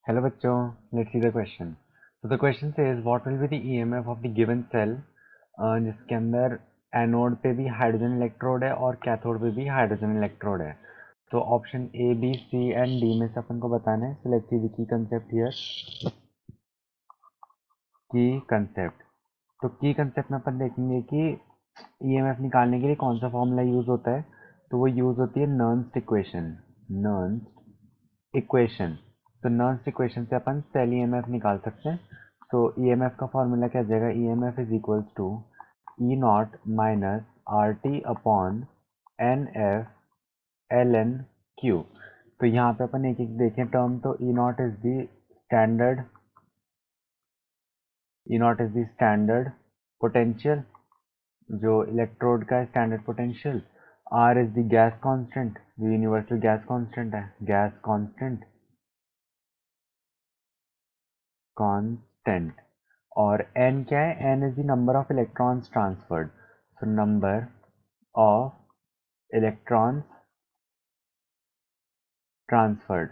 Hello बच्चों, let's see the question. So the question says what will be the EMF of the given cell जिसके अंदर anode पे भी hydrogen electrode है और कैथोड पे भी हाइड्रोजन इलेक्ट्रोड है. तो option a b c and d में से अपन को बताना है. So let's see the key concept here. Key concept. तो की कंसेप्ट में अपन देखेंगे कि ईएमएफ निकालने के लिए कौन सा फॉर्मूला यूज होता है. तो वो यूज होती है नर्न्स इक्वेशन. नर्न्स इक्वेशन. तो नर्न्स इक्वेशन से अपन सेल ईएमएफ निकाल सकते हैं. तो ईएमएफ का फॉर्मूला क्या आ जाएगा. EMF is equals to e naught minus R T upon n f L n q. तो यहाँ पे अपन एक एक देखें टर्म. तो e naught is the standard. E naught is the standard potential, जो इलेक्ट्रोड का standard potential. R is the gas constant, जो यूनिवर्सल गैस कांस्टेंट है. Gas constant constant. और एन क्या है. N is the number of electrons transferred. So number of electrons transferred,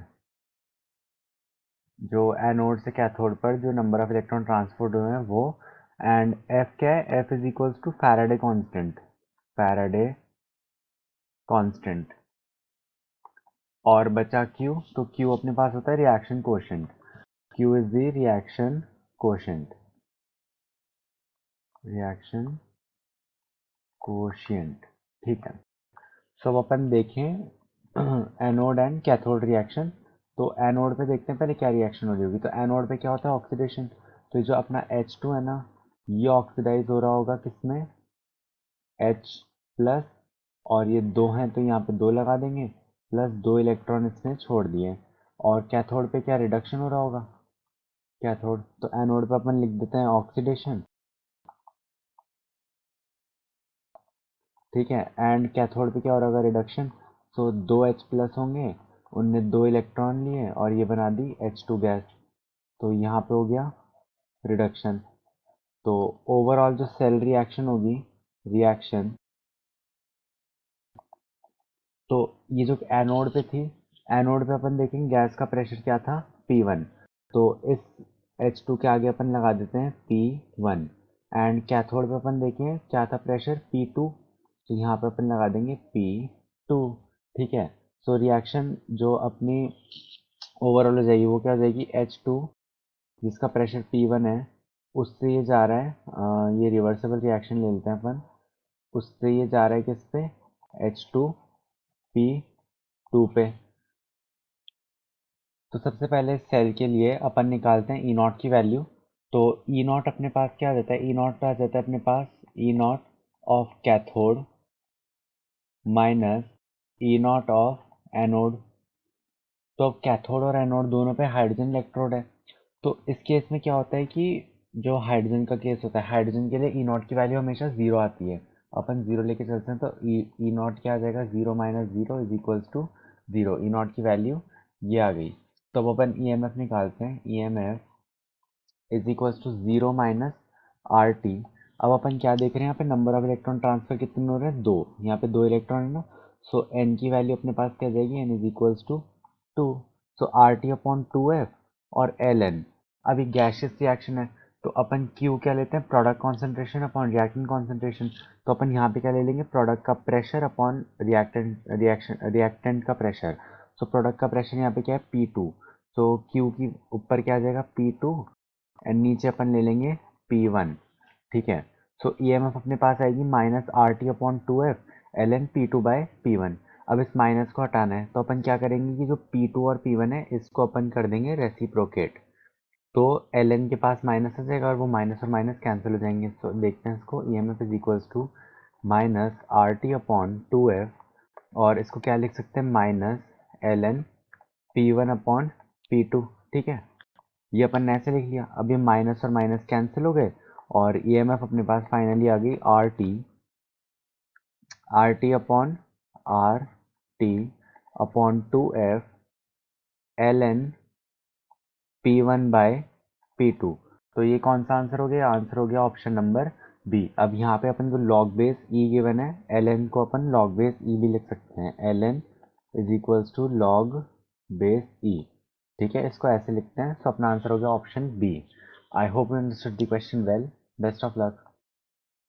जो anode से cathode पर जो नंबर ऑफ इलेक्ट्रॉन ट्रांसफर्ड हुए हैं वो. एंड एफ क्या है. F is equals to Faraday constant. Faraday constant. और बचा क्यू. तो क्यू अपने पास होता है reaction quotient. Q is the reaction quotient. Reaction quotient. ठीक है. सो अब अपन देखें एनोड एंड कैथोड रिएक्शन. तो एनोड पे देखते हैं पहले क्या रिएक्शन हो रही होगी. तो एनोड पे क्या होता है. ऑक्सीडेशन. तो जो अपना H2 है ना, ये ऑक्सीडाइज हो रहा होगा किसमें. H plus. और ये दो हैं तो यहाँ पे दो लगा देंगे. प्लस दो इलेक्ट्रॉन इसने छोड़ दिए. और कैथोड पे क्या रिडक्शन हो रहा होगा. कैथोड. तो एनोड पे अपन लिख देते हैं ऑक्सीडेशन. ठीक है. एंड कैथोड पे क्या हो रहा होगा. रिडक्शन. सो दो H प्लस होंगे. उनने दो इलेक्ट्रॉन लिए और ये बना दी H2 गैस. तो यहाँ पे हो गया रिडक्शन. तो ओवरऑल जो सेल रिएक्शन होगी, रिएक्शन. तो ये जो एनोड पे थी, एनोड पे अपन देखेंगे गैस का प्रेशर क्या था. P1. तो इस H2 के आगे अपन लगा देते हैं P1. एंड कैथोड पे अपन देखें क्या था प्रेशर. P2. तो यहाँ पे अपन लगा देंगे P2. ठीक है. सो रिएक्शन जो अपनी ओवरऑल हो जाएगी वो क्या हो जाएगी. H2 जिसका प्रेशर P1 है, उससे ये जा रहा है ये रिवर्सिबल रिएक्शन ले लेते हैं अपन. उससे ये जा रहा है किस पे. H2P2 पे. तो सबसे पहले सेल के लिए अपन निकालते हैं ई नॉट की वैल्यू. तो ई नॉट अपने पास क्या आ जाता है. ई नॉट आ जाता है अपने पास e naught of cathode minus e naught of anode. तो अब कैथोड और एनोड दोनों पे हाइड्रोजन इलेक्ट्रोड है. तो इस केस में क्या होता है कि जो हाइड्रोजन का केस होता है, हाइड्रोजन के लिए ई नॉट की वैल्यू हमेशा जीरो आती है. अपन जीरो लेके चलते हैं. तो ई नॉट क्या आ जाएगा. Zero minus zero is equals to zero. E naught की वैल्यू ये आ गई. तो अब अपन ईएमएफ निकालते हैं. EMF is equals to zero minus are T. अब अपन क्या देख रहे हैं यहाँ पे. नंबर ऑफ इलेक्ट्रॉन ट्रांसफर कितने हो रहे हैं. दो. यहाँ पे दो इलेक्ट्रॉन है ना. सो एन की वैल्यू अपने पास क्या जाएगी. N is equals to two. So R T upon two F और एल एन. अभी गैशियस रिएक्शन है तो अपन क्यू क्या लेते हैं. Product concentration upon reactant concentration. तो अपन यहाँ पे क्या ले लेंगे. प्रोडक्ट का प्रेशर अपॉन रिएक्टेंट का प्रेशर. सो प्रोडक्ट का प्रेशर यहाँ पे क्या है P2. तो क्यू की ऊपर क्या आ जाएगा P2 एंड नीचे अपन ले लेंगे P1. ठीक है. सो ईएमएफ अपने पास आएगी minus R T upon two F L n P2 by P1. अब इस माइनस को हटाना है तो अपन क्या करेंगे कि जो P2 और P1 है इसको अपन कर देंगे रेसिप्रोकेट. तो एल एन के पास माइनस आ जाएगा और वो माइनस और माइनस कैंसिल हो जाएंगे. तो देखते हैं इसको. EMF is equals to minus R T upon two F. और इसको क्या लिख सकते हैं. Minus L N P1 upon P2. ठीक है. ये अपन ने ऐसे लिख लिया. अब ये माइनस और माइनस कैंसिल हो गए और ईएमएफ अपने पास फाइनली आ गई R T upon R T upon two F L N P1 by P2. तो ये कौन सा आंसर हो गया. आंसर हो गया ऑप्शन नंबर बी. अब यहाँ पे अपन को लॉग बेस ई गिवन है. एल एन को अपन लॉग बेस ई भी लिख सकते हैं. L n is equals to log base e. ठीक है, इसको ऐसे लिखते हैं। सो अपना आंसर हो गया option B. I hope you understood the question well. Best of luck.